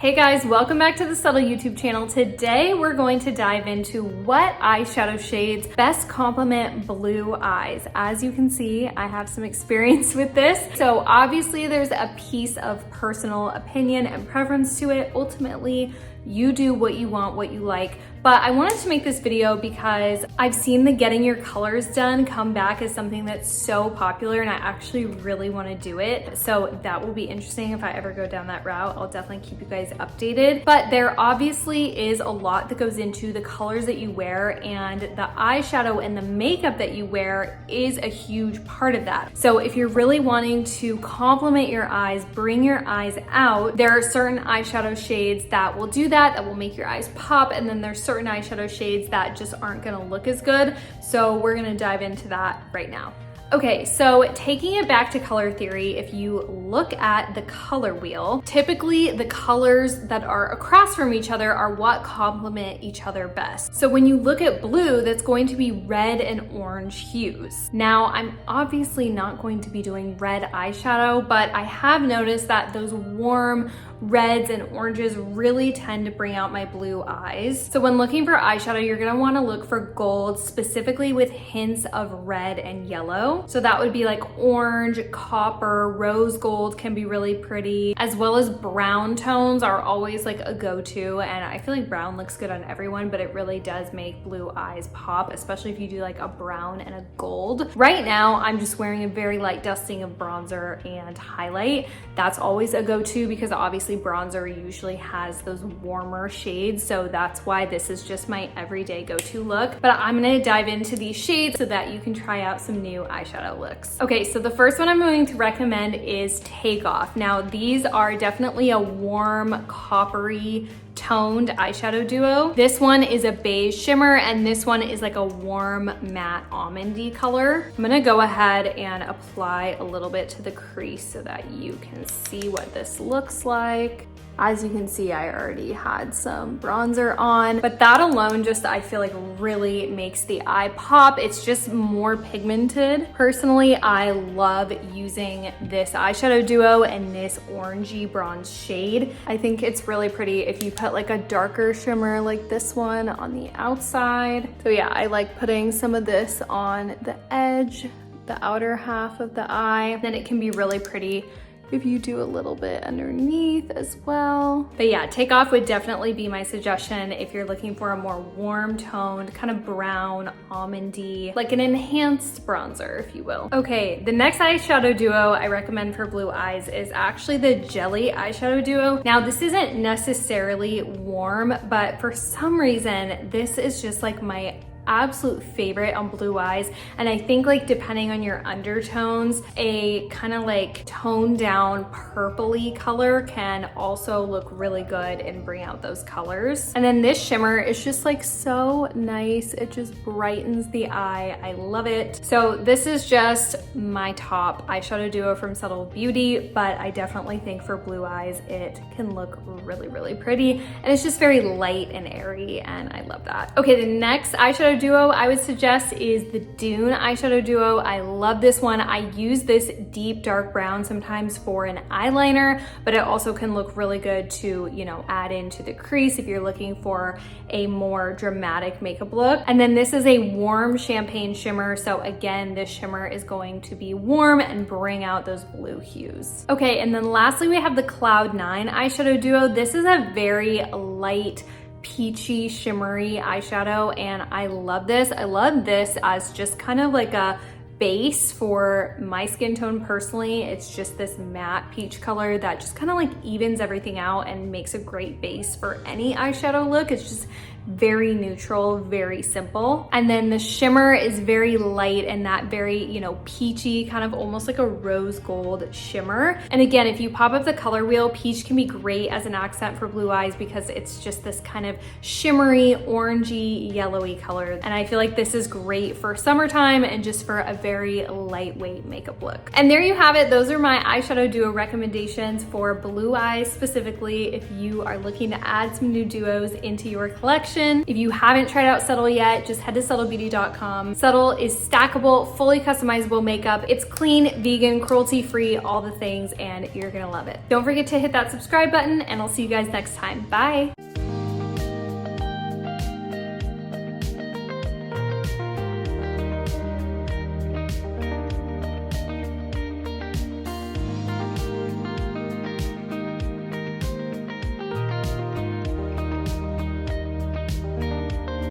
Hey guys, welcome back to the Subtl YouTube channel. Today we're going to dive into what eyeshadow shades best complement blue eyes. As you can see, I have some experience with this. So obviously there's a piece of personal opinion and preference to it. Ultimately, you do what you want, what you like. But I wanted to make this video because I've seen the getting your colors done come back as something that's so popular, and I actually really want to do it. So that will be interesting if I ever go down that route. I'll definitely keep you guys updated. But there obviously is a lot that goes into the colors that you wear, and the eyeshadow and the makeup that you wear is a huge part of that. So if you're really wanting to complement your eyes, bring your eyes out, there are certain eyeshadow shades that will do that will make your eyes pop, and then there's certain eyeshadow shades that just aren't gonna look as good. So we're gonna dive into that right now. Okay, so taking it back to color theory, if you look at the color wheel, typically the colors that are across from each other are what complement each other best. So when you look at blue, that's going to be red and orange hues. Now, I'm obviously not going to be doing red eyeshadow, but I have noticed that those warm reds and oranges really tend to bring out my blue eyes. So when looking for eyeshadow, you're gonna wanna look for gold, specifically with hints of red and yellow. So that would be like orange, copper, rose gold can be really pretty, as well as brown tones are always like a go-to. And I feel like brown looks good on everyone, but it really does make blue eyes pop, especially if you do like a brown and a gold. Right now, I'm just wearing a very light dusting of bronzer and highlight. That's always a go-to because obviously bronzer usually has those warmer shades, so that's why this is just my everyday go-to look. But I'm gonna dive into these shades so that you can try out some new eyeshadow looks. Okay, so the first one I'm going to recommend is Takeoff. Now these are definitely a warm, coppery, toned eyeshadow duo. This one is a beige shimmer and this one is like a warm matte almondy color. I'm gonna go ahead and apply a little bit to the crease so that you can see what this looks like. As you can see, I already had some bronzer on, but that alone just, I feel like really makes the eye pop. It's just more pigmented. Personally, I love using this eyeshadow duo and this orangey bronze shade. I think it's really pretty if you put like a darker shimmer like this one on the outside. So yeah, I like putting some of this on the edge, the outer half of the eye. Then it can be really pretty if you do a little bit underneath as well. But yeah, Takeoff would definitely be my suggestion if you're looking for a more warm toned, kind of brown, almondy, like an enhanced bronzer, if you will. Okay, the next eyeshadow duo I recommend for blue eyes is actually the Jelly eyeshadow duo. Now, this isn't necessarily warm, but for some reason, this is just like my absolute favorite on blue eyes. And I think like depending on your undertones, a kind of like toned down purpley color can also look really good and bring out those colors. And then this shimmer is just like so nice. It just brightens the eye. I love it. So this is just my top eyeshadow duo from Subtl Beauty, but I definitely think for blue eyes, it can look really, really pretty. And it's just very light and airy, and I love that. Okay, the next eyeshadow duo I would suggest is the Dune eyeshadow duo. I love this one. I use this deep dark brown sometimes for an eyeliner, but it also can look really good to, you know, add into the crease if you're looking for a more dramatic makeup look. And then this is a warm champagne shimmer. So again, this shimmer is going to be warm and bring out those blue hues. Okay, and then lastly, we have the Cloud9 eyeshadow duo. This is a very light, peachy, shimmery eyeshadow, and I love this. I love this as just kind of like a base for my skin tone personally. It's just this matte peach color that just kind of like evens everything out and makes a great base for any eyeshadow look. It's just very neutral, very simple. And then the shimmer is very light and that very, you know, peachy, kind of almost like a rose gold shimmer. And again, if you pop up the color wheel, peach can be great as an accent for blue eyes because it's just this kind of shimmery, orangey, yellowy color. And I feel like this is great for summertime and just for a very very lightweight makeup look. And there you have it. Those are my eyeshadow duo recommendations for blue eyes specifically if you are looking to add some new duos into your collection. If you haven't tried out Subtl yet, just head to subtlbeauty.com. Subtl is stackable, fully customizable makeup. It's clean, vegan, cruelty-free, all the things, and you're gonna love it. Don't forget to hit that subscribe button, and I'll see you guys next time. Bye.